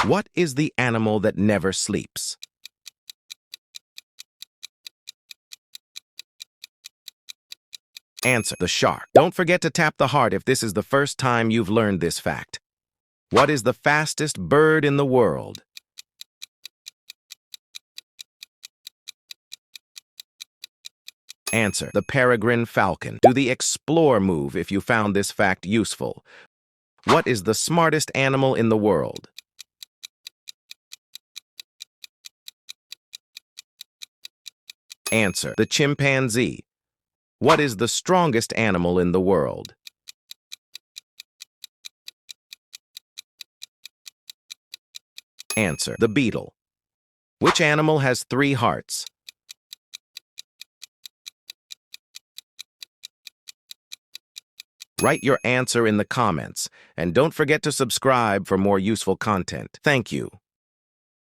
What is the animal that never sleeps? Answer: the shark. Don't forget to tap the heart if this is the first time you've learned this fact. What is the fastest bird in the world? Answer: the peregrine falcon. Do the explore move if you found this fact useful. What is the smartest animal in the world? Answer: the chimpanzee. What is the strongest animal in the world? Answer: the beetle. Which animal has 3 hearts? Write your answer in the comments, and don't forget to subscribe for more useful content. Thank you.